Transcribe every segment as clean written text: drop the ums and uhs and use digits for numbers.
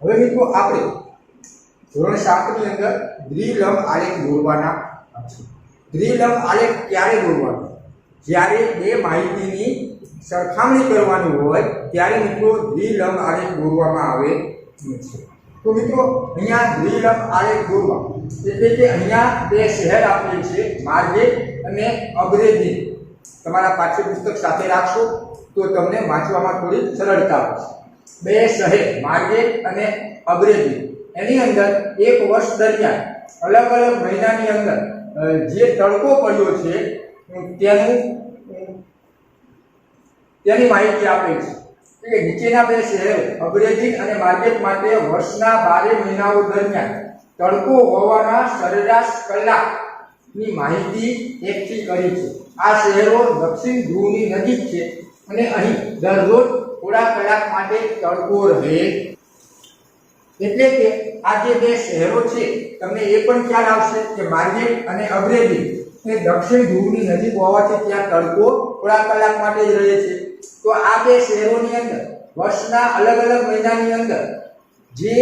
હવે મિત્રો આપણે ધોરણ 7 ની અંદર દ્વિલંબ આલેખ દોરવાના છે। દ્વિલંબ આલેખ ક્યારે દોરવાનો? જ્યારે બે માહિતીની સરખામણી કરવાની હોય ત્યારે મિત્રો દ્વિલંબ આલેખ દોરવામાં આવે છે। તો મિત્રો અહીંયા દ્વિલંબ આલેખ દોરવા એટલે કે અહીંયા બે શહેર આપેલ છે, માર્ગેટ અને અબ્રેદિન। તમારા પાઠ્યપુસ્તક સાથે રાખશો તો તમને વાંચવામાં થોડી સરળતા પડશે। બે શહેર માર્ગેટ અને અબ્રેદિન, એની અંદર એક વર્ષ દરમિયાન અલગ અલગ મહિનાની અંદર જે તડકો પડ્યો છે તેની માહિતી આપેલ છે કે નીચેના બે શહેરો અબ્રેદિન અને માર્ગેટ માટે વર્ષના 12 મહિનાઓ દરમિયાન તડકો હોવાના સરેરાશ કલાકની માહિતી એકઠી કરી છે। આ શહેરો દક્ષિણ ધ્રુવની નજીક છે અને અહીં દરરોજ થોડા કલાક માટે તડકો રહે। એટલે કે આ જે બે શહેરો છે તમને એ પણ ખ્યાલ આવશે કે માર્ગેટ અને અબ્રેદિન એ દક્ષિણ ધ્રુવની નજીક હોવાથી ત્યાં તડકો થોડા કલાક માટે જ રહે છે। તો આ બે શહેરોની અંદર વર્ષના અલગ અલગ મહિનાની અંદર જે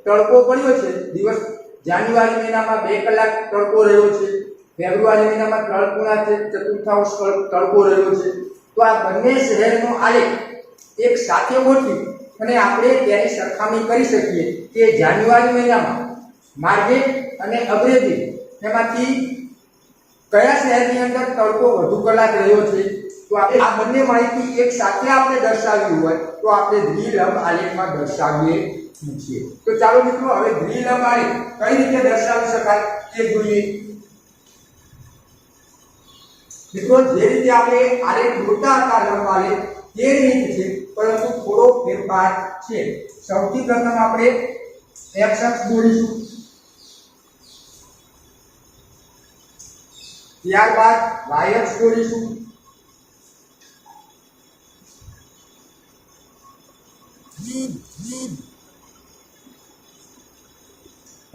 તડકો પડ્યો છે, દિવસ જાન્યુઆરી મહિનામાં 2 કલાક તડકો રહ્યો છે, ફેબ્રુઆરી મહિનામાં 3.4 તડકો રહ્યો છે। તો આ બંને શહેરનો આલેખ એક સાથે ગોઠવી અને આપણે તેની સરખામણી કરી શકીએ કે જાન્યુઆરી મહિનામાં માર્ગેટ અને અબ્રેદિન એમાંથી કયા શહેરની અંદર તડકો વધુ કલાક રહ્યો છે। તો આ બંને માહિતી એક સાથે આપણે દર્શાવવી હોય તો આપણે દ્વિલંબ આલેખમાં દર્શાવીએ છીએ। તો ચાલો મિત્રો હવે દ્વિલંબ આલેખ કઈ રીતે દર્શાવી શકાય તે જોઈએ। મિત્રો જે રીતે આપણે આલેખ દોરતા હતા લંબ આલેખ તે રીત છે, પરંતુ થોડો ફેરફાર છે। સૌથી પ્રથમ આપણે x અક્ષ દોરીશું, ત્યારબાદ y અક્ષ દોરીશું,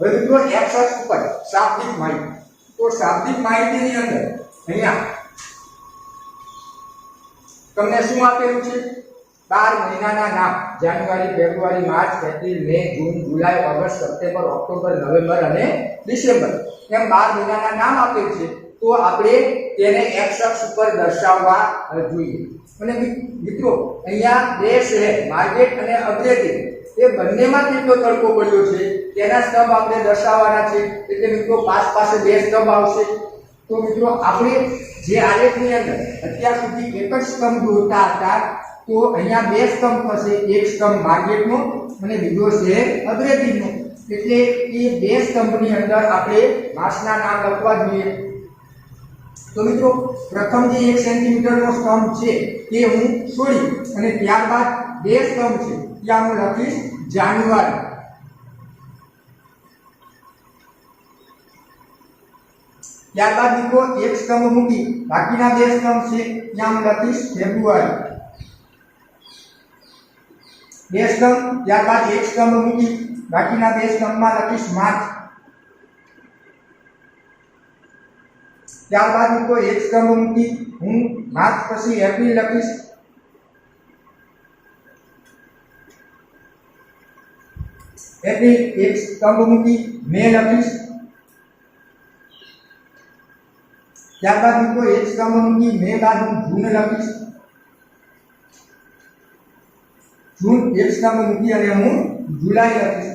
હવે મિત્રો x અક્ષ ઉપર શાબ્દિક માહિતી, તો શાબ્દિક માહિતીની અંદર અહીંયા તમને શું આપેલું છે? 12 મહિનાના નામ, જાન્યુઆરી, ફેબ્રુઆરી, માર્ચ, એપ્રિલ, મે, જૂન, જુલાઈ, ઓગસ્ટ, સપ્ટેમ્બર, ઓક્ટોબર, નવેમ્બર અને ડિસેમ્બર, એમ 12 મહિનાના નામ આપેલ છે। તો આપણે તેને x અક્ષ ઉપર દર્શાવવા જોઈએ। અને મિત્રો અહીંયા બે શહેર માર્ગેટ અને અબ્રેદિન એ બંનેમાં કેટલો તડકો પડ્યો છે તેના સ્તંભ આપણે દર્શાવવાના છે। એટલે મિત્રો પાસે બે સ્તંભ આવશે। તો મિત્રો આપણે જે આલેખની અંદર અત્યાર સુધી એક જ સ્તંભ દોરતા હતા, તો અહીંયા બે સ્તંભ થશે, એક સ્તંભ માર્ગેટનો અને બીજો છે અબ્રેદિનનો। એટલે એ બે સ્તંભની અંદર આપણે માસના નામ લખવા જોઈએ। તો મિત્રો પ્રથમ જે 1 સેન્ટીમીટરનો સ્તંભ છે તે હું છોડી અને ત્યારબાદ બે સ્તંભ છે ત્યાં હું લખીશ જાન્યુઆરી, ત્યારબાદ મિત્રો એક સ્તંભ મૂકી બાકીના બે સ્તંભ છે ત્યાં હું લખીશ ફેબ્રુઆરી, બે સ્તંભ, ત્યારબાદ એક સ્તંભ મૂકી બાકીના બે સ્તંભમાં લખીશ માર્ચ, ત્યારબાદ મિત્રો એક સ્તંભ મૂકી હું માર્ચ પછી એપ્રિલ લખીશ, એપ્રિલ એક સ્તંભ મૂકી મે લખીશ, ત્યારબાદ મિત્રો એક સ્તંભ મૂકી મે બાદ હું જૂન લખીશ, જૂન એક સ્તંભ મૂકી અને હું જુલાઈ લખીશ।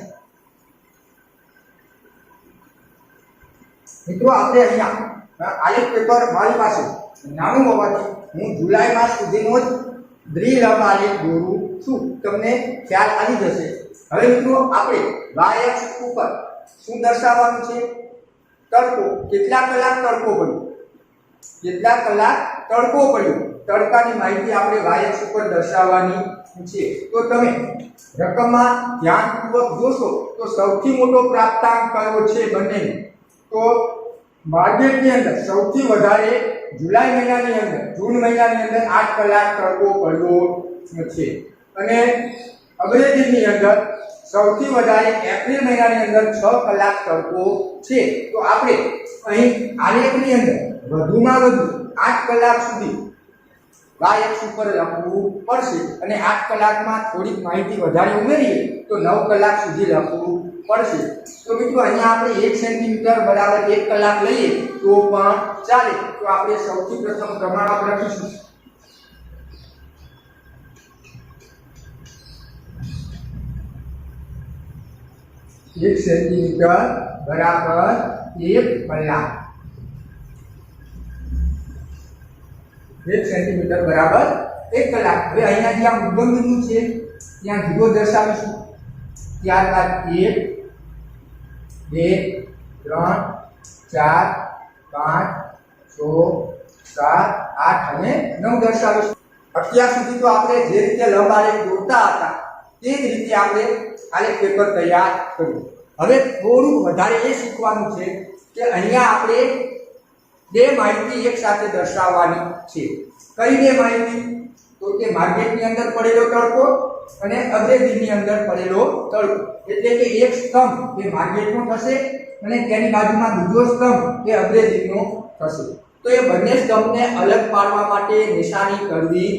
મિત્રો આપણે અહીંયા આલેખ પેપર મારી પાસે નાનું હોવાથી હું જુલાઈ માસ સુધીનો જ દ્વિલંબ આલેખ દોરું છું, તમને ખ્યાલ આવી જશે। હવે મિત્રો આપણે y અક્ષ ઉપર શું દર્શાવવાનું છે? તડકો, કેટલા કલાક તડકો પડ્યો, કેટલા કલાક તડકો પડ્યો, તડકાની માહિતી આપણે y અક્ષ ઉપર દર્શાવવાની છે। તો તમે રકમમાં ધ્યાનપૂર્વક જોશો તો સૌથી મોટો પ્રાપ્તાંક કયો છે બંનેનો? તો માર્ગેટની અંદર સૌથી વધારે જુલાઈ મહિનાની અંદર, જૂન મહિનાની અંદર 8 કલાક તડકો પડ્યો છે અને અબ્રેદિનની અંદર સૌથી વધારે એપ્રિલ મહિનાની અંદર 6 કલાક તડકો છે। તો આપણે અહીં આલેખની અંદર વધુમાં વધુ 8 કલાક સુધી y અક્ષ ઉપર લખવું પડશે અને 8 કલાકમાં થોડીક માહિતી વધારે ઉમેરીએ તો 9 કલાક સુધી લખવું પડશે. તો મિત્રો અહીંયા આપણે 1 સેન્ટીમીટર બરાબર 1 કલાક લઈએ તો પણ ચાલે. તો આપણે સૌથી પ્રથમ પ્રમાણ આપણે લખીશું 1 સેન્ટીમીટર બરાબર 1 કલાક. 1 સેન્ટીમીટર બરાબર 1 કલાક. હવે અહીંયા જે આ ઉદ્ગમ બિંદુ છે ત્યાં 0 દર્શાવીશું. ત્યારબાદ 1 2 3 4 5 6 7 8 અને 9 દર્શાવીશું. અત્યાર સુધી તો આપણે જે રીતે લંબ આલેખ દોરતા હતા તે જ રીતે આપણે આલેખ પેપર તૈયાર કર્યું. હવે થોડું વધારે એ શીખવાનું છે કે અહીંયા આપણે બે માહિતી એક સાથે દર્શાવવાની છે. કઈ બે માહિતી? તો કે માર્કેટની અંદર પડેલો તડકો અને અગ્રેદીની અંદર પડેલો તડકો. એટલે કે એક સ્તંભ એ માર્કેટનો થશે અને તેની બાજુમાં બીજો સ્તંભ એ અગ્રેદીનો થશે. તો એ બંને સ્તંભને અલગ પાડવા માટે નિશાની કરવી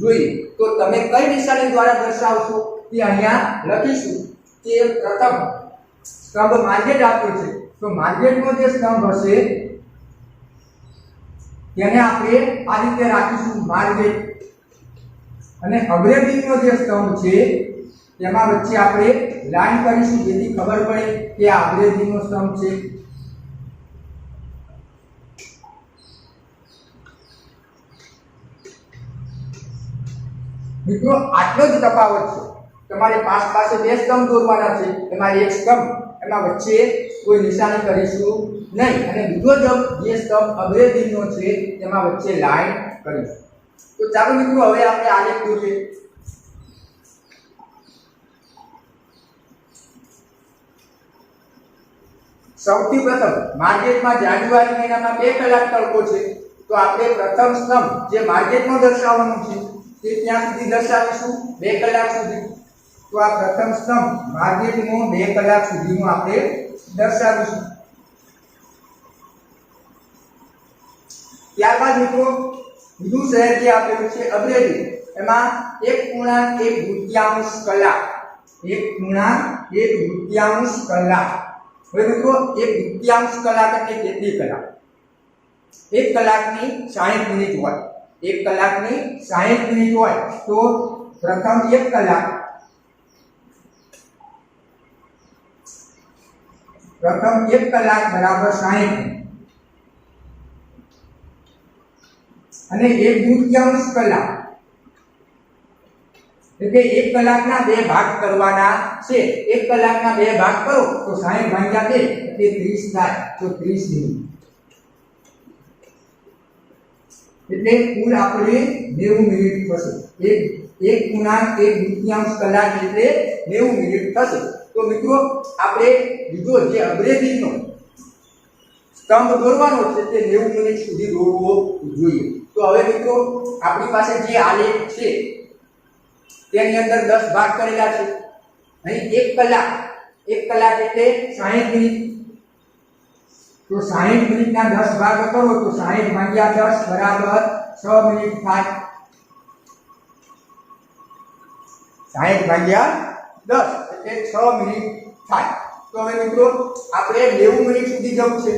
જોઈએ. તો તમે કઈ નિશાની દ્વારા દર્શાવશો તે અહીંયા લખીશું. કે પ્રથમ સ્તંભ માર્કેટ આપ્યો છે તો માર્કેટનો જે સ્તંભ હશે તેને આપણે આ રીતે રાખીશું માર્કેટ. અને અગ્રેદીનો જે સ્તંભ છે તેમાં વચ્ચે આપણે લાઈન કરીશું જેથી ખબર પડે કે આ અગ્રેદીનો સ્તંભ છે. મિત્રો આટલો જ તફાવત છે. તમારે પાસે બે સ્તંભ દોરવાના છે. એમાં એક સ્તંભ એમાં વચ્ચે કોઈ નિશાની કરીશું નહીં અને બીજો જે સ્તંભ અગ્રેદીનો છે તેમાં વચ્ચે લાઈન કરીશું. તો ચાલો મિત્રો હવે આપણે આલેખ દોરીએ. સૌથી પ્રથમ માર્કેટમાં જાન્યુઆરી મહિનામાં 2 કલાક તડકો છે. તો આપણે પ્રથમ સ્તંભ જે માર્કેટનો દર્શાવવાનું છે તે ક્યાં સુધી દર્શાવીશું? 2 કલાક સુધી. તો આ પ્રથમ સ્તંભ માર્કેટનો 2 કલાક સુધીનો આપણે દર્શાવીશું. ત્યારબાદ મિત્રો બીજું શહેર જે આપેલું છે અગ્રેદી એમાં 1.1 કલાક 1.1 કલાક. હવે મિત્રો 1 કલાક એટલે કેટલી કલાક? 1 કલાકની 60 મિનિટ હોય. 1 કલાકની 60 મિનિટ હોય તો પ્રથમ 1 કલાક બરાબર 60 અને 1/2 કલાક એટલે 1 કલાકના 2 ભાગ કરવાના છે. 1 કલાકના 2 ભાગ કરો તો 60 ભાગ્યા 2 એટલે 30 થાય. તો 30 મિનિટ એટલે કુલ આપણે 90 મિનિટ થશે. 1.1 કલાક એટલે 90 મિનિટ થશે. તો મિત્રો આપણે બીજો જે અગ્રેદીનો સ્તંભ દોરવાનો છે તે 90 મિનિટ સુધી દોરવો જોઈએ. તો હવે મિત્રો આપણી પાસે જે આલેખ છે તેની અંદર 10 ભાગ કરેલા છે. અહીં 1 કલાક એટલે 60 મિનિટ. તો 60 મિનિટના 10 ભાગ કરો તો 60 ભાગ્યા 10 બરાબર 6 મિનિટ થાય. 60 ભાગ્યા 10 એટલે 6 મિનિટ થાય. તો હવે મિત્રો આપણે 90 મિનિટ સુધી જવું છે.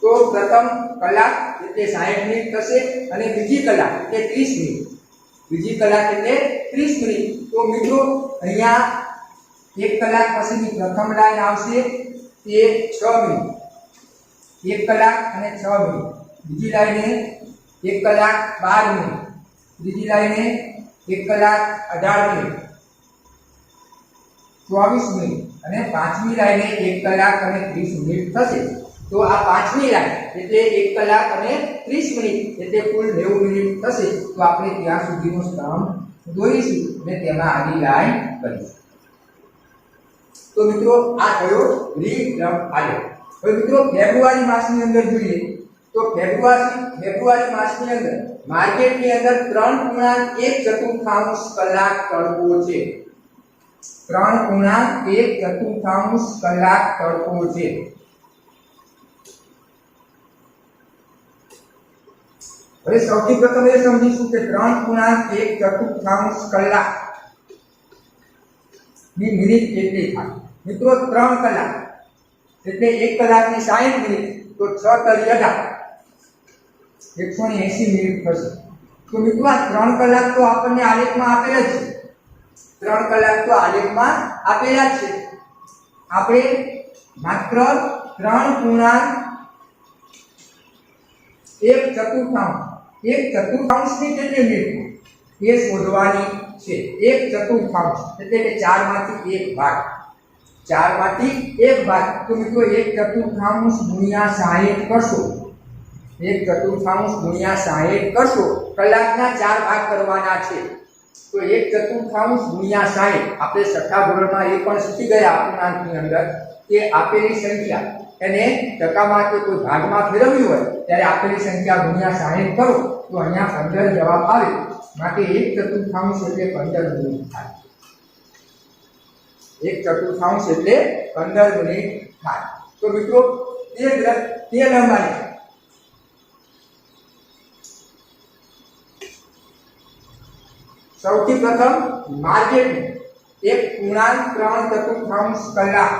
તો પ્રથમ કલાક એટલે 60 મિનિટ થશે અને બીજી કલાક એટલે 30 મિનિટ. બીજી કલાક એટલે 30 મિનિટ. તો મિત્રો અહીંયા 1 કલાક પછીની પ્રથમ લાઈન આવશે તે 6 મિનિટ. 1 કલાક અને 6 મિનિટ. બીજી લાઈને 1 કલાક 12 મિનિટ. ત્રીજી લાઈને 1 કલાક 18 મિનિટ 24 મિનિટ અને પાંચમી લાઈને 1 કલાક અને 30 મિનિટ થશે. તો આ પાંચમી લાઈન એટલે 1 કલાક અને 30 મિનિટ એટલે કુલ 90 મિનિટ થશે. તો આપણે ત્યાં સુધીનો સ્તંભ દોરીશું અને તેમાં આડી લાઈન કરીશું. તો મિત્રો આ થયો લંબ આલેખ. હવે મિત્રો ફેબ્રુઆરી માસની અંદર જોઈએ તો ફેબ્રુઆરી માસની અંદર માર્કેટની અંદર 3.1 કલાક તડકો છે. 3.1 કલાક તડકો છે. હવે સૌથી પ્રથમ એ સમજીશું કે 3.1 કલાક ની મિનિટ કેટલી થાય। મિત્રો 3 કલાક એટલે 1 કલાકની 60 મિનિટ, તો 6 તરી 18 180 મિનિટ થશે। તો મિત્રો આ 3 કલાક તો આપણને આલેખમાં આપેલા જ છે, 3 કલાક તો આલેખમાં આપેલા જ છે। આપણે માત્ર 3.1 ની કેટલી મિનિટ એ શોધવાની છે। 1/4 એટલે કે 4 માંથી 1 ભાગ, 4 માંથી 1 ભાગ। તો મિત્રો 1/4 ગુણ્યા 60 કરશો, 1/4 ગુણ્યા 60 કરશો, કલાકના 4 ભાગ કરવાના છે। તો 1/4 ગુણ્યા 60 આપણે છઠ્ઠા ધોરણમાં એ પણ શીખી ગયા અપૂર્ણાંકની અંદર કે આપેલી સંખ્યા એને ટકામાં કે કોઈ ભાગમાં ફેરવવી હોય ત્યારે આપેલી સંખ્યા ગુણ્યા 60 કરો તો અહીંયા 15 જવાબ આવે। માટે 1/4 એટલે 15 મિનિટ થાય। 1/4 એટલે 15 મિનિટ થાય। તો મિત્રો તે લંબાઈ સૌથી પ્રથમ માર્કેટ 1.3 કલાક,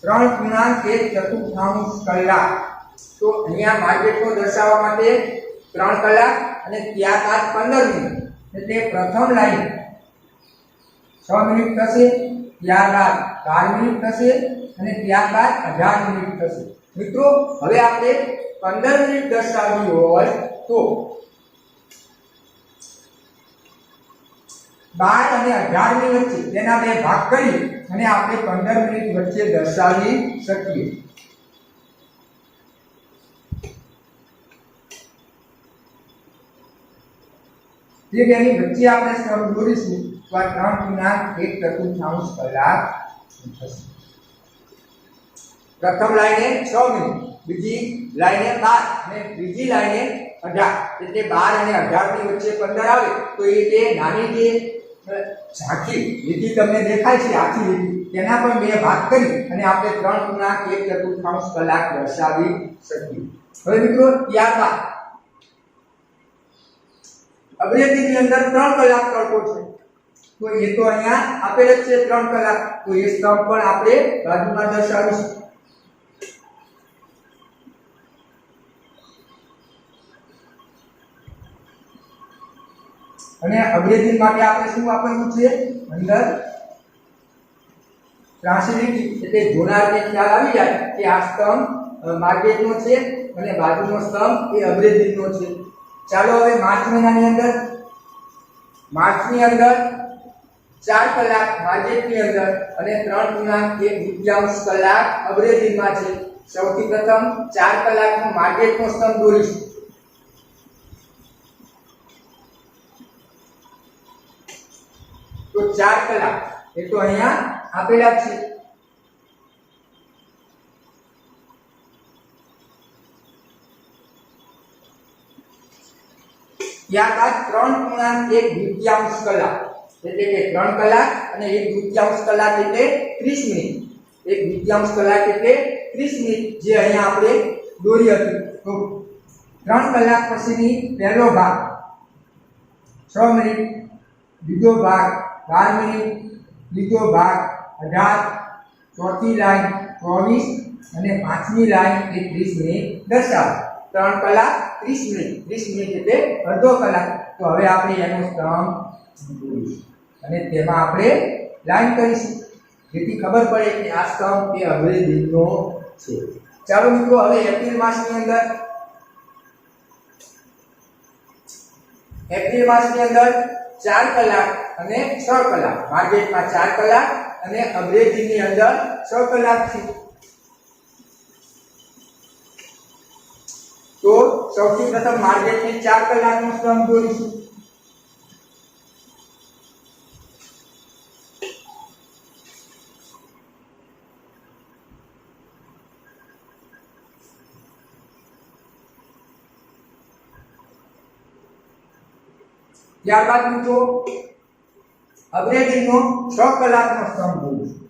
3.1 કલાક। તો અહીંયા માર્કેટનો દર્શાવવા માટે 3 કલાક અને ત્યારબાદ 15 મિનિટ, એટલે પ્રથમ લાઈન 6 મિનિટ થશે, ત્યારબાદ 12 મિનિટ થશે અને ત્યારબાદ 18 મિનિટ થશે। મિત્રો હવે આપણે 15 મિનિટ દર્શાવવી હોય તો 12 અને 18 ની વચ્ચે તેના બે ભાગ કરી અને આપણે 15 મિનિટ વચ્ચે દર્શાવી શકીએ। જે બેની વચ્ચે આપણે સ્તંભ દોરીશું તો આ 3.1 કલાક થશે। પ્રથમ લાઈને 6 મિનિટ, બીજી લાઈને 12 અને ત્રીજી લાઈને 18, એટલે 12 અને 18 ની વચ્ચે 15 આવે તો એ જે નાની જે ઝાંખી લીટી તમને દેખાય છે, આખી લીટી, તેના પણ બે ભાગ કરી અને આપણે 3.1 કલાક દર્શાવી શકીએ। હવે મિત્રો ત્યારબાદ અગ્રેજીની અંદર 3 કલાક તડકો છે, તો એ તો અહીંયા આપેલ જ છે 3 કલાક, તો એ સ્તંભ પણ આપણે બાજુમાં દર્શાવીશું। અને અગ્રેજી માટે આપણે શું વાપરવું છે, અંદર ટ્રાન્સલેટી એટલે જોનારને ખ્યાલ આવી જાય કે આ સ્તંભ માર્કેટનો છે અને બાજુનો સ્તંભ એ અગ્રેજીનો છે। ચાલો હવે માર્ચ મહિનાની અંદર, માર્ચની અંદર 4 કલાક માર્કેટની અંદર અને 3.1 કલાક અગ્રેજીમાં છે। સૌથી પ્રથમ 4 કલાકનો માર્કેટનો સ્તંભ દોરીશું। તો 4 કલાક એ તો અહીંયા આપેલા છે। ત્યારબાદ 3.1 કલાક એટલે કે 3 કલાક અને 1/2 કલાક એટલે 30 મિનિટ, 1/2 કલાક એટલે 30 મિનિટ જે અહીંયા આપણે દોરી હતી। તો 3 કલાક પછીની પહેલો ભાગ 6 મિનિટ, બીજો ભાગ 12 મિનિટ, ત્રીજો ભાગ 18, ચોથી લાઈન 24 અને પાંચમી લાઈન એ 30 મિનિટ દર્શાવે। 3 કલાક 30 મિનિટ, 30 મિનિટ એટલે અડધો કલાક। તો હવે આપણે એનો સ્તંભ દોરીશું અને તેમાં આપણે લાઈન કરીશું જેથી ખબર પડે કે આ સ્તંભ એ અગ્રેજીનો છે। ચાલો મિત્રો હવે એપ્રિલ માસની અંદર, એપ્રિલ માસની અંદર 4 કલાક અને 6 કલાક, માર્કેટમાં 4 કલાક અને અગ્રેજીની અંદર 6 કલાક છે। તો સૌથી પ્રથમ માર્કેટની 4 કલાકનો સ્તંભ દોરીશું। ત્યારબાદ મિત્રો અગ્રેજીનો 6 કલાકનો સ્તંભ દોરીશું।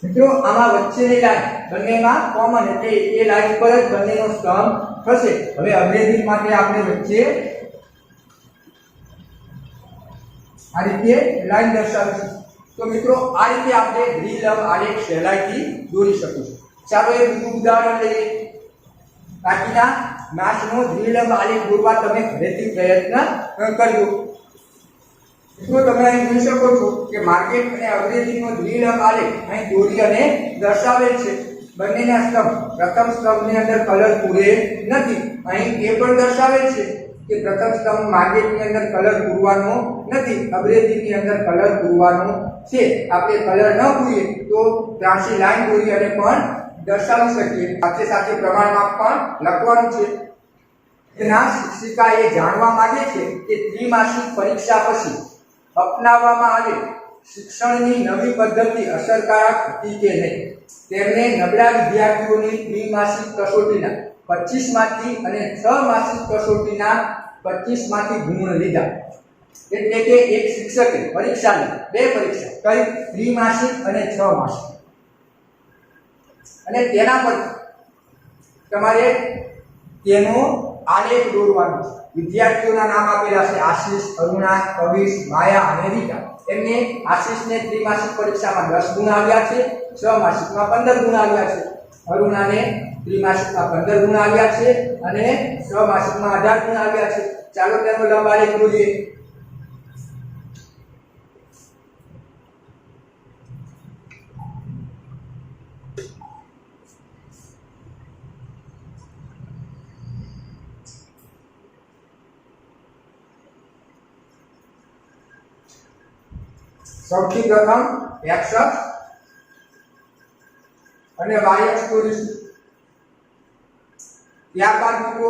મિત્રો આમાં વચ્ચેની લાઈન બંનેમાં કોમન એટલે એ લાઈન પર જ બંનેનો સ્તંભ થશે. હવે અગ્રેજી માટે આપણે વચ્ચે આ રીતે લાઈન દર્શાવીશું. તો મિત્રો આ રીતે આપણે દ્વિલંબ આલેખ સહેલાઈથી દોરી શકીશું. ચાલો એક બીજું ઉદાહરણ લઈએ. બાકીના માસનો દ્વિલંબ આલેખ દોરવા તમે ઘરેથી પ્રયત્ન કરજો. મિત્રો તમે અહીં જોઈ શકો છો કે માર્કેટ અને અગ્રેજીનો દ્વિલંબ આલેખ અહીં દોરી અને દર્શાવેલ છે. બંનેના સ્તંભ પ્રથમ સ્તંભની અંદર કલર પૂરે નથી. અહીં એ પણ દર્શાવેલ છે કે પ્રથમ સ્તંભ માર્કેટની અંદર કલર પૂરવાનો નથી, અગ્રેજીની અંદર કલર પૂરવાનો છે. આપણે કલર ન પૂરીએ તો ત્રાંસી લાઈન દોરી અને પણ દર્શાવી શકીએ. સાથે સાથે પ્રમાણમાં પણ લખવાનું છે. એના શિક્ષિકા એ જાણવા માંગે છે કે ત્રિમાસિક પરીક્ષા પછી અપનાવવામાં આવેલ શિક્ષણની નવી પદ્ધતિ અસરકારક હતી કે નહીં. તેમણે નબળા વિદ્યાર્થીઓની ત્રિમાસિક કસોટીના 25 માંથી અને 6 માસિક કસોટીના 25 માંથી ગુણ લીધા. એટલે કે એક શિક્ષકે પરીક્ષાની બે પરીક્ષા કઈ ત્રિમાસિક અને 6 માસિક, અને તેના પર તમારે તેનો આલેખ દોરવાનો છે. વિદ્યાર્થીઓના નામ આપેલા છે આશીષ, અરુણા, કવિશ, માયા અને રીટા. એમને આશીષને ત્રિમાસિક પરીક્ષામાં 10 ગુણ આવ્યા છે, 6 માસિકમાં 15 ગુણ આવ્યા છે. અરુણાને ત્રિમાસિકમાં 15 ગુણ આવ્યા છે અને 6 માસિકમાં 18 ગુણ આવ્યા છે. ચાલો તેનો લંબ આલેખ દોરીએ. સૌથી પ્રથમ x અક્ષ અને y અક્ષ દોરીશું. ત્યારબાદ મિત્રો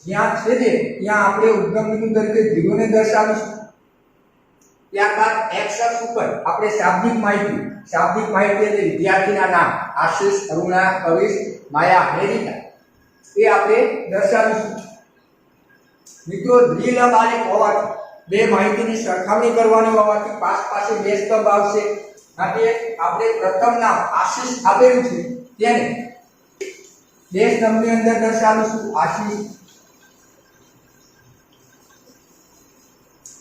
જ્યાં છેદે ત્યાં આપણે ઉદ્ગમ બિંદુ તરીકે 0 ને દર્શાવીશું. ત્યારબાદ x અક્ષ ઉપર આપણે શાબ્દિક માહિતી એટલે વિદ્યાર્થીના નામ આશીષ, અરુણા, કવિશ, માયા અને રીટા એ આપણે દર્શાવીશું. મિત્રો દ્વિલંબ આલેખ હોવાથી બે માહિતીની સરખામણી કરવાની હોવાથી પાસે બે સ્તંભ આવશે. આપણે પ્રથમ નામ આશીષ આપેલું છે તેને બે સ્તંભની અંદર દર્શાવીશું આશીષ.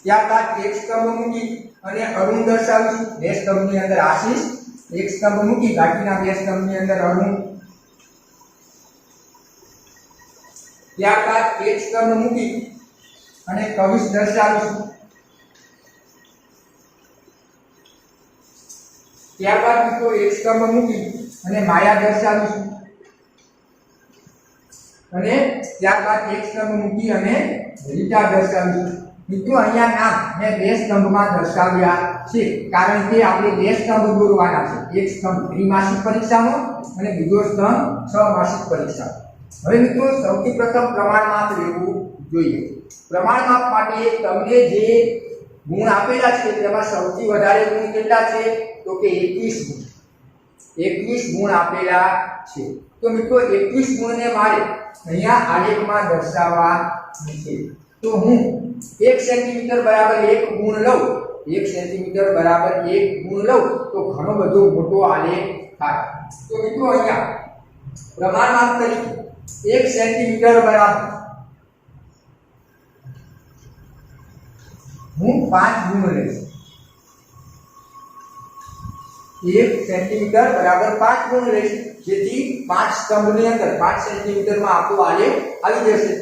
ત્યારબાદ એક સ્તંભ મૂકી અને અરુણ દર્શાવીશું. બે સ્તંભની અંદર આશીષ, એક સ્તંભ મૂકી બાકીના બે સ્તંભની અંદર અરુણ. ત્યારબાદ એક સ્તંભ મૂકી અને કવિશ દર્શાવીશું. ત્યારબાદ મિત્રો એક સ્તંભ મૂકી અને માયા દર્શાવીશું. અને ત્યારબાદ એક સ્તંભ મૂકી અને રીટા દર્શાવીશું. મિત્રો અહીંયા નામ મેં બે સ્તંભમાં દર્શાવ્યા છે કારણ કે આપણે બે સ્તંભ દોરવાના છે. એક સ્તંભ ત્રિમાસિક પરીક્ષાનો અને બીજો સ્તંભ 6 માસિક પરીક્ષાનો. હવે મિત્રો સૌથી પ્રથમ પ્રમાણમાપ લેવું જોઈએ. પ્રમાણમાપ માટે તમને જે ગુણ આપેલા છે તેમાં સૌથી વધારે ગુણ કેટલા છે તો કે 21 ગુણ. 21 ગુણ આપેલા છે. તો મિત્રો 21 ગુણને મારે અહીંયા આલેખમાં દર્શાવવા છે. તો હું 1 સેન્ટીમીટર બરાબર 1 ગુણ લઉં, 1 સેન્ટીમીટર બરાબર 1 ગુણ લઉં તો ઘણો બધો મોટો આલેખ થાય. તો મિત્રો અહીંયા પ્રમાણમાપ તરીકે 1 સેન્ટીમીટર બરાબર હું 5 ગુણ લઈશ. 1 સેન્ટીમીટર બરાબર 5 ગુણ લઈશ, જેથી 5 સ્તંભની અંદર 5 સેન્ટીમીટરમાં આપણો આલેખ આવી જશે.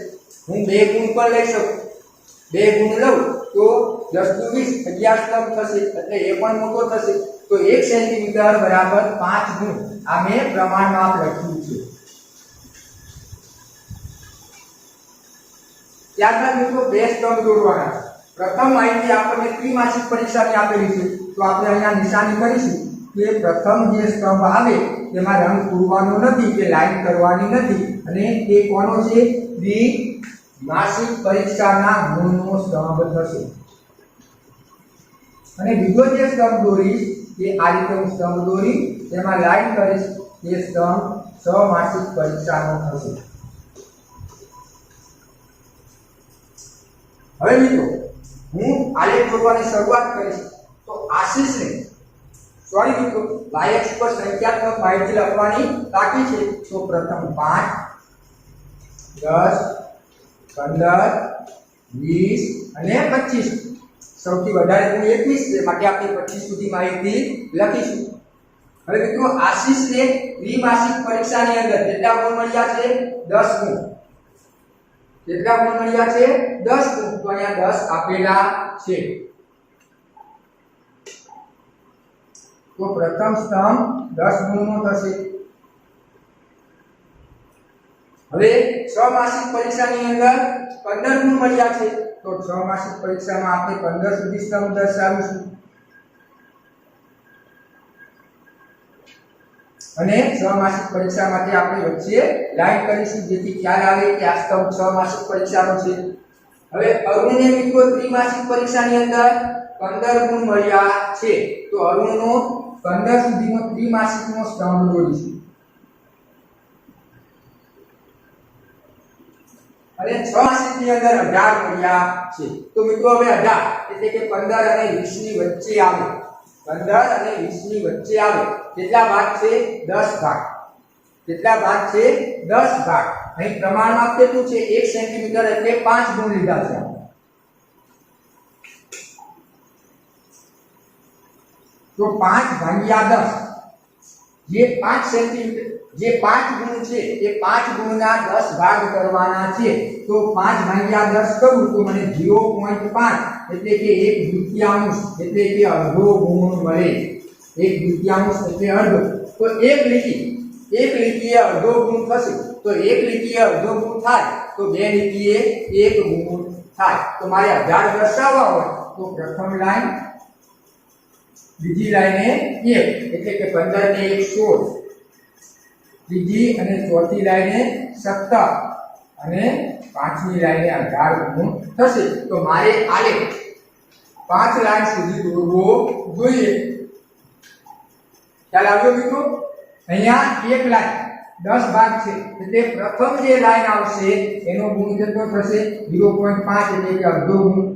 હું 2 ગુણ પણ લઈ શકું. 2 ગુણ લઉં તો 10 દુ 20 11 સ્તંભ થશે, એટલે એ પણ મોટો થશે. તો 1 સેન્ટીમીટર બરાબર 5 ગુણ આ મેં પ્રમાણમાપ લખ્યું છે. ત્યારબાદ મિત્રો બે સ્તંભ દોરવાના છે. પ્રથમ માહિતી આપણને ત્રિમાસિક પરીક્ષાની આપેલી છે, તો આપણે અહીંયા નિશાની કરીશું કે પ્રથમ જે સ્તંભ આવે તેમાં રંગ પૂરવાનો નથી કે લાઈન કરવાની નથી, અને તે કોનો છે? દ્વિમાસિક પરીક્ષાના ગુણનો સ્તંભ થશે. અને બીજો જે સ્તંભ દોરીશ તે આ રીતે હું સ્તંભ દોરી તેમાં લાઈન કરીશ, તે સ્તંભ 6 માસિક પરીક્ષાનો થશે. હવે મિત્રો હું આલેખ દોરવાની શરૂઆત કરીશ. તો આશીષને સોરી મિત્રો, y અક્ષ પર સંખ્યાત્મક માહિતી લખવાની બાકી છે. તો પ્રથમ 5, 10, 15, 20 અને 25. સૌથી વધારે ગુણ 21 છે, માટે આપણે 25 સુધી માહિતી લખીશું. હવે મિત્રો, આશીષને ત્રિમાસિક પરીક્ષાની અંદર કેટલા ગુણ મળ્યા છે? 10 ગુણ. કેટલા ગુણ મળ્યા છે? 10 ગુણ. તો અહીંયા 10 આપેલા છે. તો પ્રથમ સ્તંભ 10 ગુણનો થશે. હવે 6 માસિક પરીક્ષાની અંદર 15 ગુણ મળ્યા છે. તો 6 માસિક પરીક્ષામાં આપણે 15 સુધી સ્તંભ દર્શાવીશું. અને 6 માસિક પરીક્ષા માટે આપણે વચ્ચે લાઈન કરીશું, જેથી ખ્યાલ આવે કે આ સ્તંભ 6 માસિક પરીક્ષાનો છે. હવે અરુણને મિત્રો ત્રિમાસિક પરીક્ષાની અંદર 15 ગુણ મળ્યા છે. તો અરુણનો 15 સુધીનો ત્રિમાસિકનો સ્તંભ દોરીશું. અને 6 માસિકની અંદર 18 મળ્યા છે. તો મિત્રો હવે 18 એટલે કે 15 અને 20 ની વચ્ચે આવે. 15 અને 20 ની વચ્ચે આવે. કેટલા ભાગ છે? 10 ભાગ. કેટલા ભાગ છે? 10 ભાગ. અહીં પ્રમાણમાં કેટલું છે? 1 સેન્ટીમીટર એટલે 5 ગુણ લીધા છે. તો 5 ભાગ્યા 10, જે 5 સેન્ટીમીટર, જે 5 ગુણ છે એ 5 ગુણના 10 ભાગ કરવાના છે. તો 5 ભાગ્યા 10 કરું તો મને 0.5 એટલે કે 1/2 એટલે કે અડધો ગુણ મળે. 1/2 એટલે અડધો. તો એક લીટીએ અડધો ગુણ થશે. તો એક લીટીએ અડધો ગુણ થાય તો બે લીટીએ 1 ગુણ થાય. તો મારે 18 દર્શાવવા હોય તો પ્રથમ લાઈન, બીજી લાઈને 1 એટલે કે 15 ને 1 16, ત્રીજી અને ચોથી લાઈને 17 અને પાંચમી લાઈને 18 ગુણ થશે. તો મારે આલેખ 5 લાઈન સુધી દોરવો જોઈએ. ખ્યાલ આવ્યો મિત્રો? અહીંયા એક લાઈન 10 ભાગ છે એટલે પ્રથમ જે લાઈન આવશે એનો ગુણ કેટલો થશે? 0.5 એટલે કે અડધો ગુણ.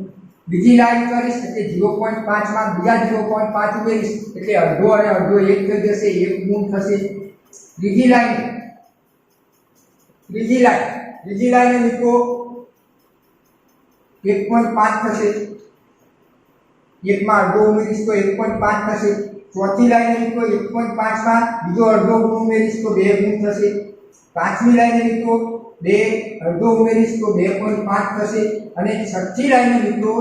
બીજી લાઈન કરીશ એટલે 0.5 માં બીજા 0.5 ઉમેરીશ એટલે અડધો અને અડધો એક થઈ જશે, 1 ગુણ થશે. ત્રીજી લાઈન મિત્રો 1.5 થશે. 1 માં અડધો ઉમેરીશ તો 1.5 થશે. ચોથી લાઈન મિત્રો 1.5 માં બીજો અડધો ગુણ ઉમેરીશ તો 2 ગુણ થશે. પાંચમી લાઈન મિત્રો 2 અડધો ઉમેરીશ તો 2.5 થશે. અને છઠ્ઠી લાઈન મિત્રો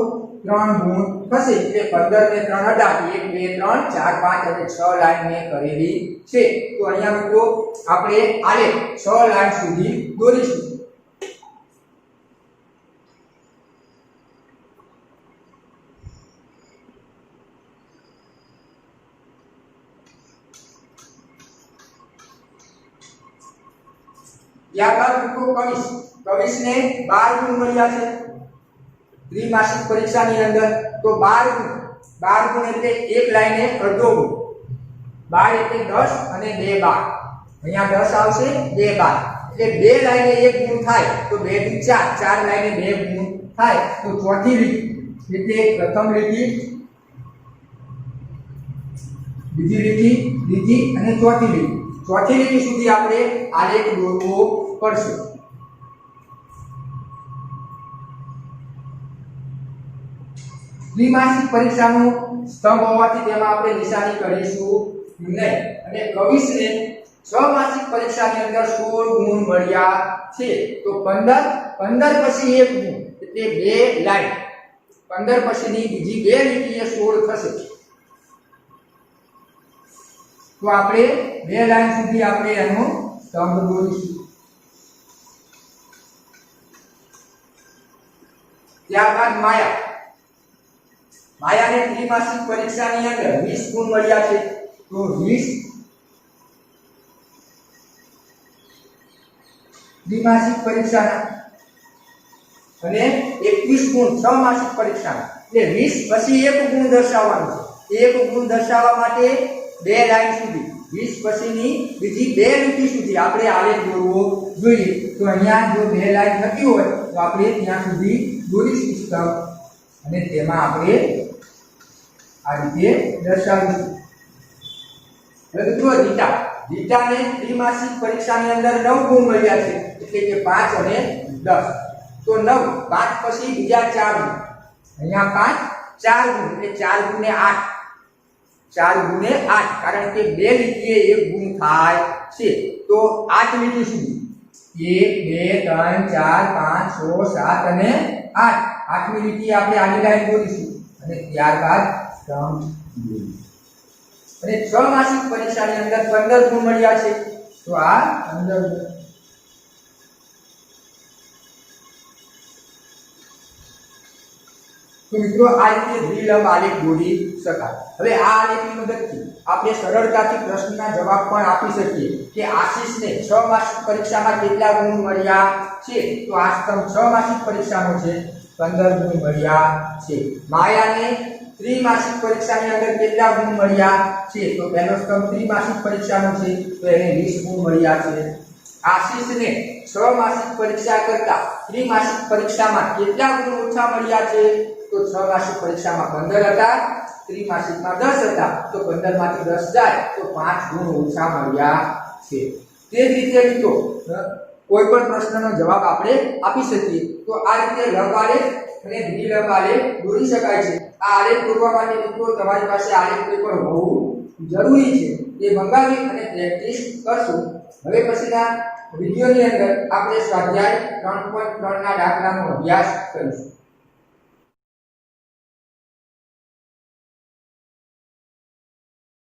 3 ગુણ થશે. એટલે 15 ને 3 18, 1 2 3 4 5 અને 6 લાઈન મેં કરેલી છે. તો અહીંયા મિત્રો આપણે આલેખ 6 લાઈન સુધી દોરીશું. ત્યારબાદ મિત્રો કવિશને 12 ગુણ મળ્યા છે ત્રિમાસિક પરીક્ષાની અંદર. તો 12 ગુણ એટલે એક લાઈને અડધો ગુણ. 12 એટલે 10 અને 2 12. અહીંયા 10 આવશે, 2 12 એટલે 2 લાઈને 1 ગુણ થાય તો 2 થી 4, 4 લાઈને 2 ગુણ થાય. તો ચોથી લીટી એટલે પ્રથમ લીટી, બીજી લીટી, ત્રીજી અને ચોથી લીટી. ચોથી લીટી સુધી આપણે આલેખ દોરવો પડશે. ત્રિમાસિક પરીક્ષાનો સ્તંભ હોવાથી તેમાં આપણે નિશાની કરીશું નહીં. અને કવિશને 6 માસિક પરીક્ષાની અંદર 16 ગુણ મળ્યા છે. તો 15 પછી 1 ગુણ એટલે 2 લાઈન. 15 પછીની બીજી 2 લીટીએ 16 થશે. તો આપણે 2 લાઈન સુધી આપણે એનો સ્તંભ દોરીશું. ત્યારબાદ માયાને ત્રિમાસિક પરીક્ષાની અંદર 20 ગુણ મળ્યા છે. તો 20 ત્રિમાસિક પરીક્ષાના અને 21 ગુણ 6 માસિક પરીક્ષાના. એટલે 20 પછી 1 ગુણ દર્શાવવાનું છે. 1 ગુણ દર્શાવવા માટે 2 લાઈન સુધી, 20 પછીની બીજી 2 લીટી સુધી આપણે આલેખ દોરવો જોઈએ. તો અહીંયા જો 2 લાઈન થતી હોય તો આપણે ત્યાં સુધી દોરીશું સ્તંભ અને તેમાં આપણે આ રીતે દર્શાવીશું. હવે મિત્રો રીટાને ત્રિમાસિક પરીક્ષાની અંદર 9 ગુણ મળ્યા છે, એટલે કે 5 અને 10. તો 9 5 પછી બીજા 4 ગુણ, અહીંયા 5 4 ગુણ એટલે 4 ગુણે 8, 4 ગુણે 8, કારણ કે બે લીટીએ 1 ગુણ થાય છે. તો 8 લીટી સુધી 1 2 3 4 5 6 7 અને 8, 8મી લીટી આપણે આડી લાઈન દોરીશું અને ત્યારબાદ સ્તંભ દોરીશું. અને 6 માસિક પરીક્ષાની અંદર 15 ગુણ મળ્યા છે, તો આ 15 ગુણ. તો મિત્રો આ રીતે દ્વિલંબ આલેખ દોરી શકાય. હવે આ આલેખની મદદથી આપણે સરળતાથી પ્રશ્નના જવાબ પણ આપી શકીએ કે આશીષને 6 માસિક પરીક્ષામાં કેટલા ગુણ મળ્યા છે. તો આ સ્તંભ 6 માસિક પરીક્ષાનો છે, 15 ગુણ મળ્યા છે. માયાને ત્રિમાસિક પરીક્ષાની અંદર કેટલા ગુણ મળ્યા છે. તો પહેલો સ્તંભ ત્રિમાસિક પરીક્ષાનો છે, તો એને 20 ગુણ મળ્યા છે. આશીષને 6 માસિક પરીક્ષા કરતા ત્રિમાસિક પરીક્ષામાં કેટલા ગુણ ઓછા મળ્યા છે. તો 6 માસિક પરીક્ષામાં 15 હતા, ત્રિમાસિકમાં 10 હતા, તો 15 માંથી 10 જાય તો 5 ગુણ ઓછા મળ્યા છે. તે જ રીતે મિત્રો કોઈ પણ પ્રશ્નનો જવાબ આપણે આપી શકીએ. તો આ રીતે લંબ આલેખ અને દ્વિલંબ આલેખ દોરી શકાય છે. આ આલેખ દોરવા માટે મિત્રો તમારી પાસે આલેખ પેપર હોવું જરૂરી છે. એ મંગાવી અને પ્રેક્ટિસ કરશું. હવે પછીના વિડિયોની અંદર આપણે સ્વાધ્યાય 3.3 ના દાખલાનો અભ્યાસ કરીશું.